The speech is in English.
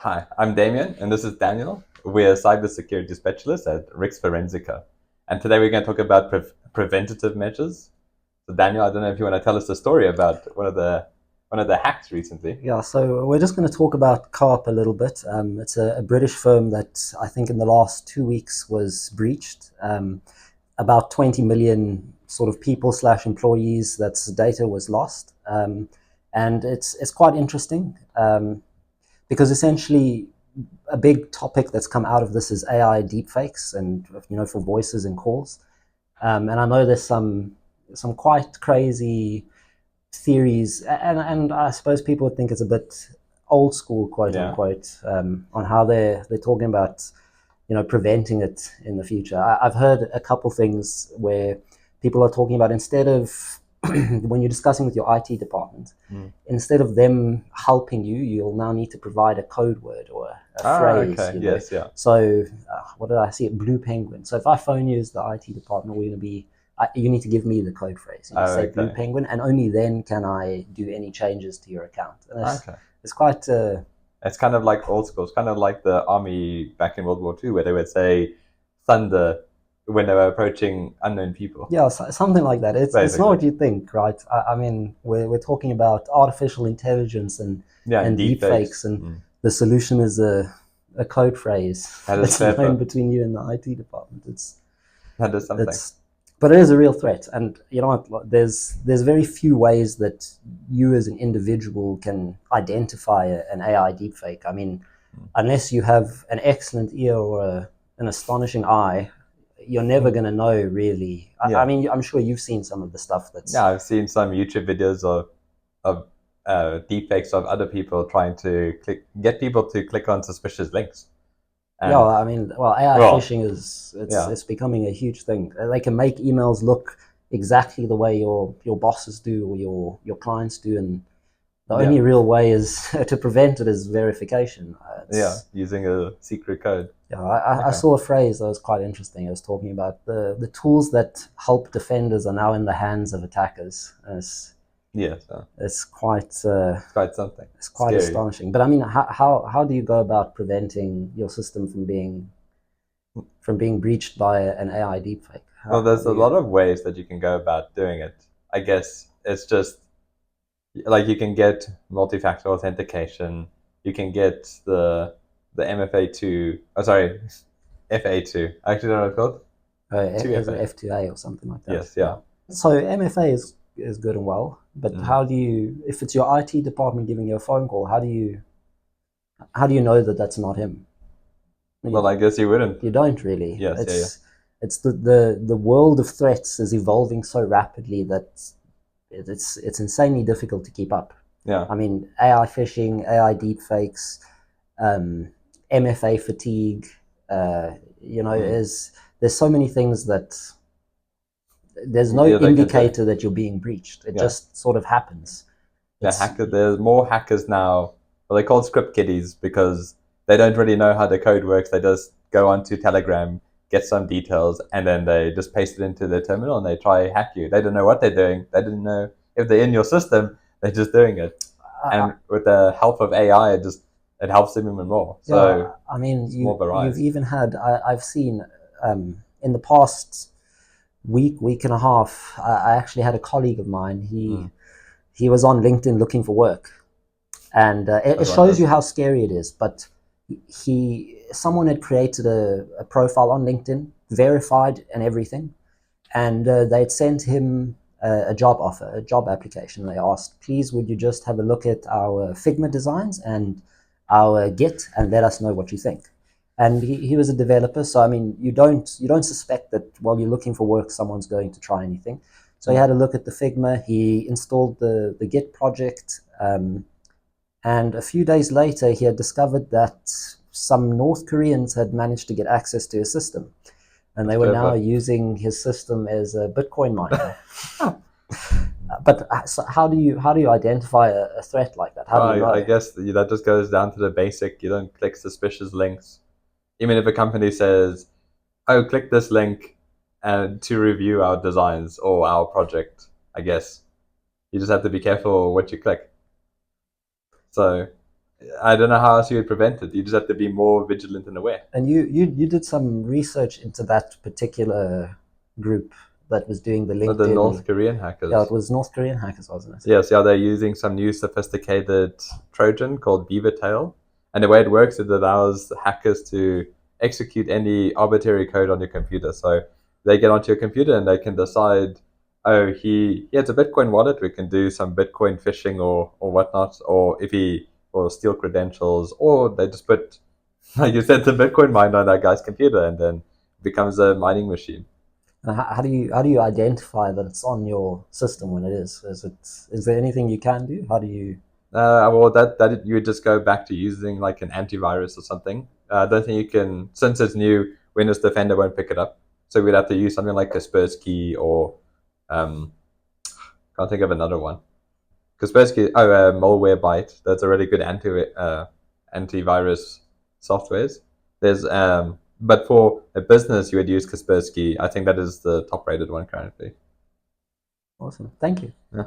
Hi, I'm Damien, and this is Daniel. We're cybersecurity specialists at Rix Forensica. And today we're going to talk about preventative measures. So, Daniel, I don't know if you want to tell us a story about one of the hacks recently. Yeah, so we're just going to talk about Co-op a little bit. It's a British firm that I think in the last 2 weeks was breached. About 20 million sort of people slash employees that's data was lost. And it's quite interesting because essentially a big topic that's come out of this is AI deepfakes and for voices and calls. And I know there's some quite crazy theories, and I suppose people would think it's a bit old school, quote Yeah. unquote, on how they're talking about preventing it in the future. I've heard a couple things where people are talking about instead of when you're discussing with your IT department, instead of them helping you, you'll now need to provide a code word or a phrase. Okay. Yes, yeah. So what did I see? Blue Penguin. So if I phone you as the IT department, we're going to be you need to give me the code phrase. You say Blue Okay. Penguin, and only then can I do any changes to your account. And Okay. it's quite. It's kind of like old school. It's kind of like the army back in World War II, where they would say thunder when they were approaching unknown people. Yeah, something like that. It's not Basically. what you think, right? I mean, we're talking about artificial intelligence and Yeah, and deep fakes, deepfakes. and the solution is a code phrase That is that's known clever. between you and the IT department. That is something. It's but it is a real threat, and you know what? There's very few ways that you as an individual can identify an AI deepfake. I mean, unless you have an excellent ear or an astonishing eye, you're never going to know really. I Yeah. mean, I'm sure you've seen some of the stuff that's. Yeah, I've seen some YouTube videos of deepfakes of other people trying to get people to click on suspicious links. Yeah, And I mean, well, AI well, phishing is yeah, it's becoming a huge thing. They can make emails look exactly the way your bosses do or your clients do, and the yeah, only real way is to prevent it is verification. yeah, using a secret code. Yeah, I Okay. saw a phrase that was quite interesting. It was talking about the tools that help defenders are now in the hands of attackers. And Yes, it's quite it's quite something. it's quite Scary. astonishing. But I mean, how do you go about preventing your system from being breached by an AI deepfake? Well, How there's do a you? lot of ways that you can go about doing it. I guess it's just like you can get multi-factor authentication. You can get the MFA2. Oh, sorry, FA2. I actually don't know what it's called. Two Is it FA. F2A or something like that? Yes, Yeah. yeah. So MFA is good and well, but Mm. how do you? If it's your IT department giving you a phone call, how do you know that that's not him? Well, I guess you wouldn't. You don't really. Yes, yeah, yeah. It's the world of threats is evolving so rapidly that it's insanely difficult to keep up. Yeah. I mean, AI phishing, AI deepfakes, MFA fatigue. Mm. There's so many things that there's no Yeah, they can do. indicator that you're being breached. It Yeah. just sort of happens. It's There's more hackers now. Well, they're called script kiddies because they don't really know how the code works. They just go onto Telegram, get some details, and then they just paste it into their terminal and they try hack you. They don't know what they're doing. They didn't know if they're in your system. They're just doing it. uh, And with the help of AI, it helps them even more. yeah. So I mean, it's more you've variety. even had I've seen in the past week and a half. I actually had a colleague of mine. Mm. He was on LinkedIn looking for work, and it Everyone shows does. you how scary it is. But someone had created a profile on LinkedIn, verified and everything, and they'd sent him a job offer, a job application. They asked, please, would you just have a look at our Figma designs and our Git and let us know what you think. And he was a developer, so I mean, you don't suspect that while you're looking for work, someone's going to try anything. So he Mm. had a look at the Figma. He installed the Git project, and a few days later, he had discovered that some North Koreans had managed to get access to his system, and That's they were now clever. using his system as a Bitcoin miner. But so how do you identify a threat like that? How do you I know? guess that just goes down to the basic. You don't click suspicious links. Even if a company says, "Oh, click this link and to review our designs or our project," I guess you just have to be careful what you click. So I don't know how else you would prevent it. You just have to be more vigilant and aware. And you did some research into that particular group that was doing the The North LinkedIn. Korean Yeah, it hackers. was North Korean hackers, wasn't it? Yes, yeah, they're using some new sophisticated Trojan called Beaver Tail. And the way it works is it allows hackers to execute any arbitrary code on your computer. So they get onto your computer and they can decide, oh, he has a Bitcoin wallet, we can do some Bitcoin phishing or whatnot, or if he or steal credentials, or they just put, like you said, the Bitcoin mine on that guy's computer and then it becomes a mining machine. And how do you identify that it's on your system when it is? Is there anything you can do? How do you? Well, that you would just go back to using like an antivirus or something. I don't think you can, since it's new. Windows Defender won't pick it up, so we'd have to use something like Kaspersky or um, can't think of another one. Kaspersky, Malwarebyte. That's a really good antivirus softwares. There's but for a business, you would use Kaspersky. I think that is the top rated one currently. Awesome, thank you. Yeah.